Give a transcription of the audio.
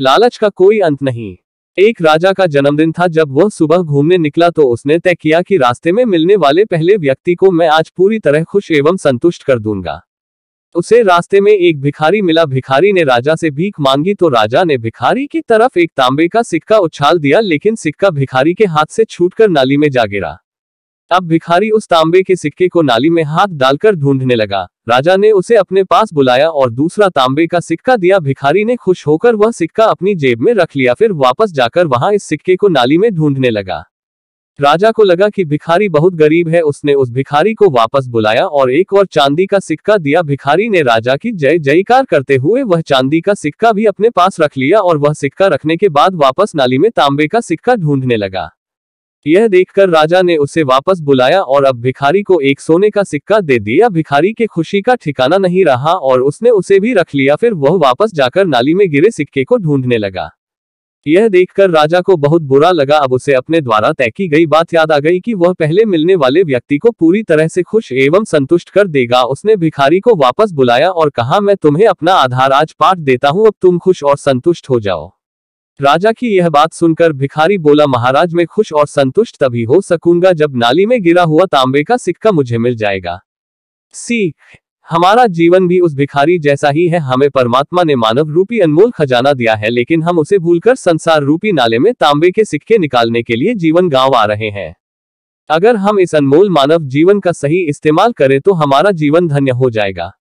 लालच का कोई अंत नहीं। एक राजा का जन्मदिन था। जब वह सुबह घूमने निकला तो उसने तय किया कि रास्ते में मिलने वाले पहले व्यक्ति को मैं आज पूरी तरह खुश एवं संतुष्ट कर दूंगा। उसे रास्ते में एक भिखारी मिला। भिखारी ने राजा से भीख मांगी तो राजा ने भिखारी की तरफ एक तांबे का सिक्का उछाल दिया, लेकिन सिक्का भिखारी के हाथ से छूटकर नाली में जा गिरा। अब भिखारी उस तांबे के सिक्के को नाली में हाथ डालकर ढूंढने लगा। राजा ने उसे अपने पास बुलाया और दूसरा तांबे का सिक्का दिया। भिखारी ने खुश होकर वह सिक्का अपनी जेब में रख लिया, फिर वापस जाकर वहां इस सिक्के को नाली में ढूंढने लगा। राजा को लगा कि भिखारी बहुत गरीब है। उसने उस भिखारी को वापस बुलाया और एक और चांदी का सिक्का दिया। भिखारी ने राजा की जय जयकार करते हुए वह चांदी का सिक्का भी अपने पास रख लिया और वह सिक्का रखने के बाद वापस नाली में तांबे का सिक्का ढूंढने लगा। यह देखकर राजा ने उसे वापस बुलाया और अब भिखारी को एक सोने का सिक्का दे दिया। भिखारी के खुशी का ठिकाना नहीं रहा और उसने उसे भी रख लिया, फिर वह वापस जाकर नाली में गिरे सिक्के को ढूंढने लगा। यह देखकर राजा को बहुत बुरा लगा। अब उसे अपने द्वारा तय की गई बात याद आ गई कि वह पहले मिलने वाले व्यक्ति को पूरी तरह से खुश एवं संतुष्ट कर देगा। उसने भिखारी को वापस बुलाया और कहा, मैं तुम्हें अपना आधार आज पाठ देता हूं, अब तुम खुश और संतुष्ट हो जाओ। राजा की यह बात सुनकर भिखारी बोला, महाराज मैं खुश और संतुष्ट तभी हो सकूंगा जब नाली में गिरा हुआ तांबे का सिक्का मुझे मिल जाएगा। सीख, हमारा जीवन भी उस भिखारी जैसा ही है। हमें परमात्मा ने मानव रूपी अनमोल खजाना दिया है, लेकिन हम उसे भूलकर संसार रूपी नाले में तांबे के सिक्के निकालने के लिए जीवन गंवा रहे हैं। अगर हम इस अनमोल मानव जीवन का सही इस्तेमाल करें तो हमारा जीवन धन्य हो जाएगा।